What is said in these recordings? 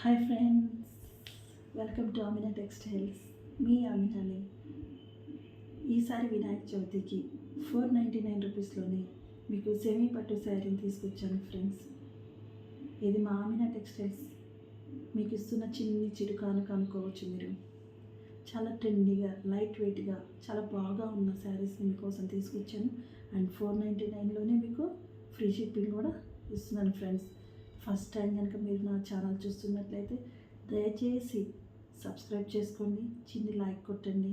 Hi friends, welcome to Amina textiles. మీ అమినాని. ఈసారి వినాయక చవితికి 499 రూపీస్లోనే మీకు సెమీ పట్టు శారీని తీసుకొచ్చాను ఫ్రెండ్స్. ఇది మా అమినా టెక్స్టైల్స్ మీకు ఇస్తున్న చిన్ని చిరుకాను కనుక్కోవచ్చు మీరు. చాలా ట్రెండీగా, లైట్ వెయిట్గా, చాలా బాగా ఉన్న శారీస్ని మీకోసం తీసుకొచ్చాను. అండ్ 499లోనే మీకు ఫ్రీ షిప్పింగ్ కూడా ఇస్తున్నాను ఫ్రెండ్స్. ఫస్ట్ టైం కనుక మీరు నా ఛానల్ చూస్తున్నట్లయితే దయచేసి సబ్స్క్రైబ్ చేసుకోండి, చిన్ని లైక్ కొట్టండి.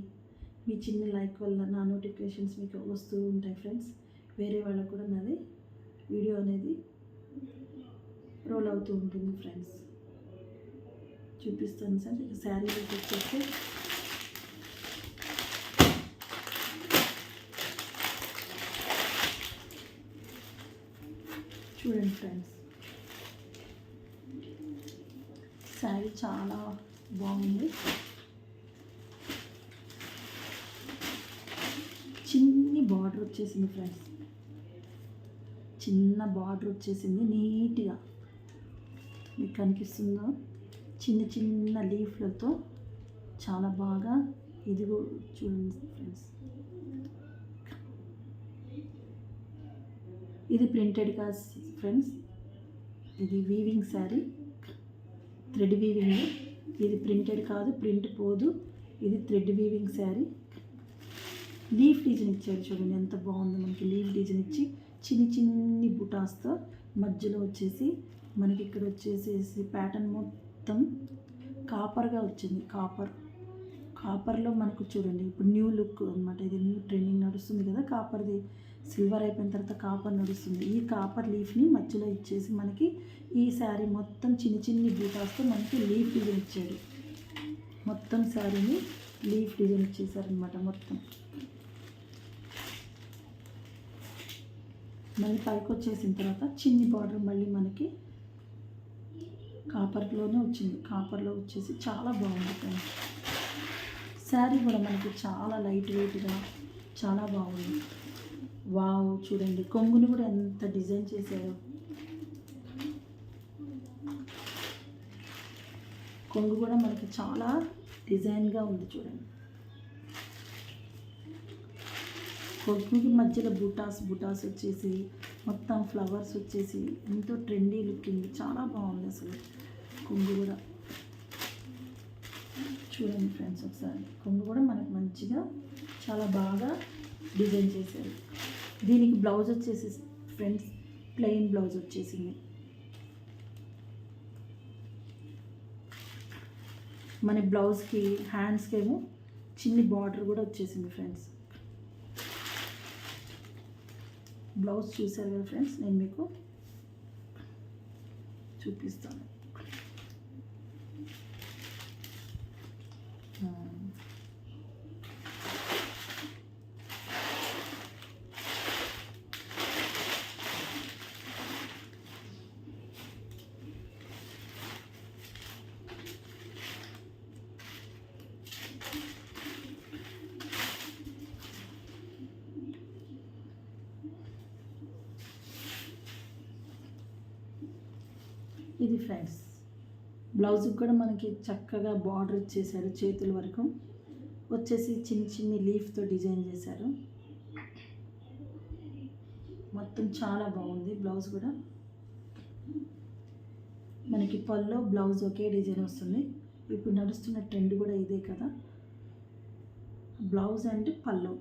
మీ చిన్న లైక్ వల్ల నా నోటిఫికేషన్స్ మీకు వస్తూ ఉంటాయి ఫ్రెండ్స్. వేరే వాళ్ళకు కూడా నాది వీడియో అనేది రోల్ అవుతూ ఉంటుంది ఫ్రెండ్స్. చూపిస్తాను సార్. ఇక శారీలోకి వచ్చేస్తే చూడండి ఫ్రెండ్స్, శారీ చాలా బాగుంది. చిన్ని బార్డర్ వచ్చేసింది ఫ్రెండ్స్, చిన్న బార్డర్ వచ్చేసింది. నీట్గా మీకు కనిపిస్తుందో, చిన్న చిన్న లీఫ్లతో చాలా బాగా. ఇదిగో చూడండి ఫ్రెండ్స్, ఇది ప్రింటెడ్ కాదు ఫ్రెండ్స్, ఇది వీవింగ్ శారీ, థ్రెడ్ వీవింగ్. ఇది ప్రింటెడ్ కాదు, ప్రింట్ పోదు. ఇది thread weaving sari. Leaf design ఇచ్చారు చూడండి, ఎంత బాగుంది. మనకి లీఫ్ డిజైన్ ఇచ్చి చిన్ని చిన్ని బుటాస్తో మధ్యలో వచ్చేసి మనకి ఇక్కడ వచ్చేసేసి ప్యాటర్న్ మొత్తం కాపర్గా వచ్చింది. కాపర్లో మనకు చూడండి ఇప్పుడు న్యూ లుక్ అనమాట. ఇది న్యూ ట్రెండింగ్ నడుస్తుంది కదా కాపర్ది. సిల్వర్ అయిపోయిన తర్వాత కాపర్ నడుస్తుంది. ఈ కాపర్ లీఫ్ని మధ్యలో ఇచ్చేసి మనకి ఈ శారీ మొత్తం చిన్ని చిన్ని బూటాస్తో మనకి లీఫ్ డిజైన్ ఇచ్చాడు. మొత్తం శారీని లీఫ్ డిజైన్ ఇచ్చేసారనమాట మొత్తం. మళ్ళీ పైకి వచ్చేసిన తర్వాత చిన్ని బార్డర్ మళ్ళీ మనకి కాపర్లోనే వచ్చింది. కాపర్లో వచ్చేసి చాలా బాగుంది. శారీ కూడా మనకి చాలా లైట్ వెయిట్గా చాలా బాగుంది. వావ్, చూడండి కొంగుని కూడా ఎంత డిజైన్ చేశారు. కొంగు కూడా మనకి చాలా డిజైన్గా ఉంది చూడండి. కొంగుకి మధ్యలో బుటాస్ వచ్చేసి మొత్తం ఫ్లవర్స్ వచ్చేసి ఎంతో ట్రెండీ లుకింగ్, చాలా బాగుంది అసలు. కొంగు కూడా చూడండి ఫ్రెండ్స్ ఒకసారి. కొంగు కూడా మనకు మంచిగా చాలా బాగా డిజైన్ చేశారు. దీనికి బ్లౌజ్ వచ్చేసి ఫ్రెండ్స్ ప్లెయిన్ బ్లౌజ్ వచ్చేసింది. మన బ్లౌజ్కి హ్యాండ్స్కి ఏమో చిన్ని బార్డర్ కూడా వచ్చేసింది ఫ్రెండ్స్. బ్లౌజ్ చూసారు కదా ఫ్రెండ్స్, నేను మీకు చూపిస్తాను. ఇది ఫ్రెండ్స్ బ్లౌజ్కి కూడా మనకి చక్కగా బార్డర్ ఇచ్చేసారు. చేతుల వరకు వచ్చేసి చిన్న చిన్ని లీఫ్తో డిజైన్ చేశారు. మొత్తం చాలా బాగుంది. బ్లౌజ్ కూడా మనకి పల్లో బ్లౌజ్ ఒకే డిజైన్ వస్తుంది. ఇప్పుడు నడుస్తున్న ట్రెండ్ కూడా ఇదే కదా. బ్లౌజ్ అండ్ పల్లో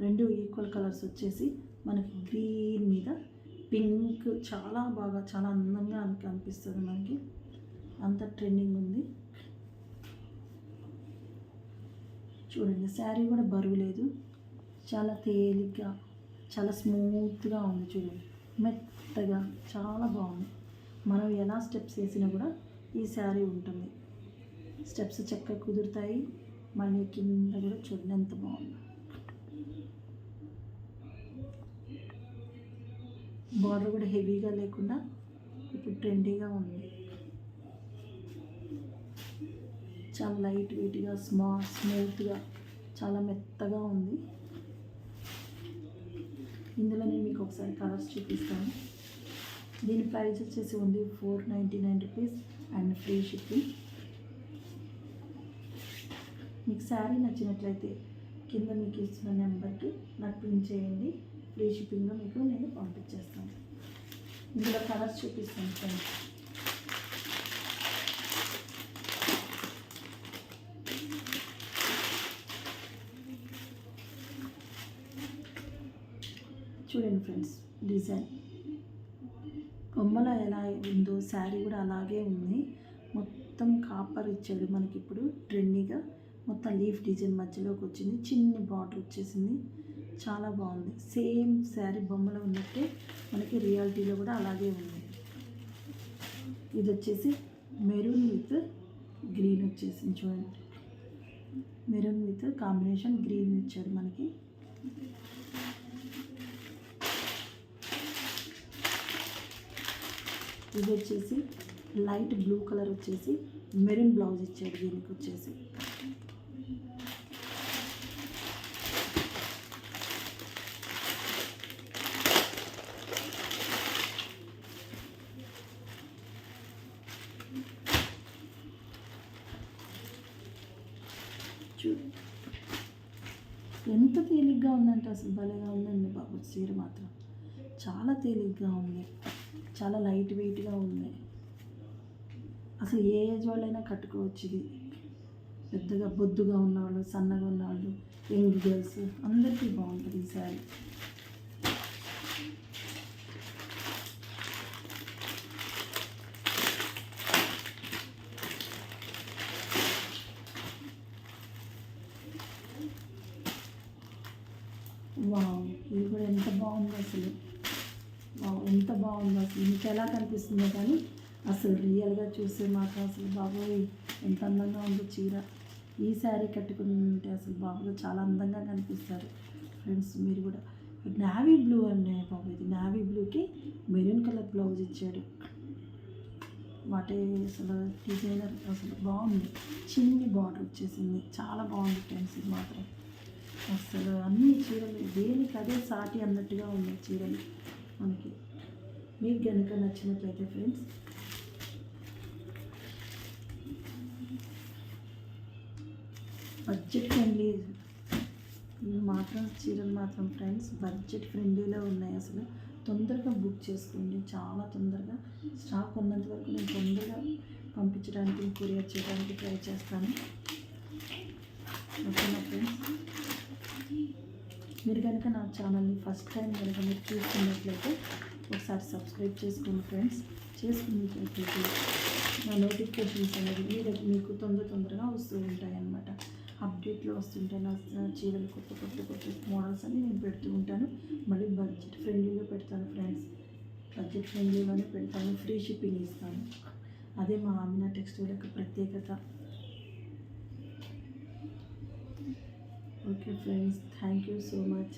రెండు ఈక్వల్ కలర్స్ వచ్చేసి మనకి గ్రీన్ మీద పింక్ చాలా బాగా, చాలా అందంగా అనిపిస్తుంది మనకి. అంత ట్రెండింగ్ ఉంది చూడండి. శారీ కూడా బరువు లేదు, చాలా తేలిగ్గా, చాలా స్మూత్గా ఉంది చూడండి. మెత్తగా చాలా బాగుంది. మనం ఎలా స్టెప్స్ వేసినా కూడా ఈ శారీ ఉంటుంది. స్టెప్స్ చక్కగా కుదురుతాయి. మళ్ళీ కింద కూడా చూడండి ఎంత బాగుంది. బార్డర్ కూడా హెవీగా లేకుండా ఇప్పుడు ట్రెండీగా ఉంది. చాలా లైట్ వెయిట్గా, స్మూత్గా, చాలా మెత్తగా ఉంది. ఇందులో నేను మీకు ఒకసారి కలర్స్ చూపిస్తాను. దీని ప్రైస్ వచ్చేసి only 499 rupees and free shipping. మీకు శారీ నచ్చినట్లయితే కింద మీకు ఇచ్చిన నెంబర్కి నాకు పిన్ చేయండి. ఫ్రీ షిప్పింగ్లో మీకు నేను పంపించేస్తాను. ఇందులో కలర్స్ చూపిస్తాను ఫ్రెండ్స్. చూడండి ఫ్రెండ్స్, డిజైన్ బొమ్మలో ఎలా ఉందో శారీ కూడా అలాగే ఉంది. మొత్తం కాపర్ ఇచ్చాడు మనకి. ఇప్పుడు ట్రెండీగా మొత్తం లీఫ్ డిజైన్ మధ్యలోకి వచ్చింది, చిన్ని బార్డర్ వచ్చేసింది, చాలా బాగుంది. సేమ్ శారీ బొమ్మలో ఉన్నట్టే మనకి రియాలిటీలో కూడా అలాగే ఉంది. ఇది వచ్చేసి మెరూన్ విత్ గ్రీన్ వచ్చేసింది. చూడండి, మెరూన్ విత్ కాంబినేషన్ గ్రీన్ ఇచ్చాడు మనకి. ఇది వచ్చేసి లైట్ బ్లూ కలర్ వచ్చేసి మెరూన్ బ్లౌజ్ ఇచ్చాడు దీనికి వచ్చేసి. ఎంత తేలిగ్గా ఉందంటే అసలు భలేగా ఉందండి బాబు. చీర మాత్రం చాలా తేలిగ్గా ఉంది, చాలా లైట్ వెయిట్గా ఉంది. అసలు ఏ ఏజ్ వాళ్ళైనా కట్టుకోవచ్చు. ఇది పెద్దగా బొద్దుగా ఉన్నవాళ్ళు, సన్నగా ఉన్నవాళ్ళు, యంగ్ గర్ల్స్ అందరికీ బాగుంటుంది ఈ శారీ. వావ్, ఇది కూడా ఎంత బాగుందో అసలు. వావ్, ఎంత బాగుందో అసలు. మీకు ఎలా కనిపిస్తుందో కానీ అసలు రియల్గా చూస్తే మాత్రం అసలు బాబోయ్ ఎంత అందంగా ఉందో చీర. ఈ శారీ కట్టుకుంటే అసలు బాబుగా చాలా అందంగా కనిపిస్తారు ఫ్రెండ్స్. మీరు కూడా నావీ బ్లూ అనే బాబు, ఇది నావీ బ్లూకి మెరూన్ కలర్ బ్లౌజ్ ఇచ్చాడు. వాటి అసలు డిజైనర్ అసలు బాగుంది. చిన్ని బార్డర్ వచ్చేసింది, చాలా బాగుంది ఫ్రెండ్స్. ఇది మాత్రం అసలు అన్ని చీరలు దేనికి అదే సాటి అన్నట్టుగా ఉన్నాయి చీరలు మనకి. మీకు కనుక నచ్చినట్లయితే ఫ్రెండ్స్ బడ్జెట్ ఫ్రెండ్లీ మాత్రం చీరలు మాత్రం ఫ్రెండ్స్ బడ్జెట్ ఫ్రెండ్లీలో ఉన్నాయి. అసలు తొందరగా బుక్ చేసుకోండి, చాలా తొందరగా. స్టాక్ ఉన్నంత వరకు నేను తొందరగా పంపించడానికి, కొరియర్ చేయడానికి ట్రై చేస్తాను. ఓకేనా ఫ్రెండ్స్? మీరు కనుక నా ఛానల్ని ఫస్ట్ టైం కనుక మీరు చూస్తున్నట్లయితే ఒకసారి సబ్స్క్రైబ్ చేసుకోండి ఫ్రెండ్స్. చేసుకున్నట్లయితే నా నోటిఫికేషన్స్ అనేది మీకు తొందరగా వస్తూ ఉంటాయి అన్నమాట. అప్డేట్లో వస్తుంటాయి నా చీరలు, కొత్త మోడల్స్ అన్నీ నేను పెడుతూ ఉంటాను. మళ్ళీ బడ్జెట్ ఫ్రెండ్లీలో పెడతాను ఫ్రెండ్స్. బడ్జెట్ ఫ్రెండ్లీలోనే పెడతాను, ఫ్రీ షిప్పింగ్ ఇస్తాను. అదే మా ఆమినా టెక్స్టైల్ యొక్క ప్రత్యేకత. Okay friends, thank you so much.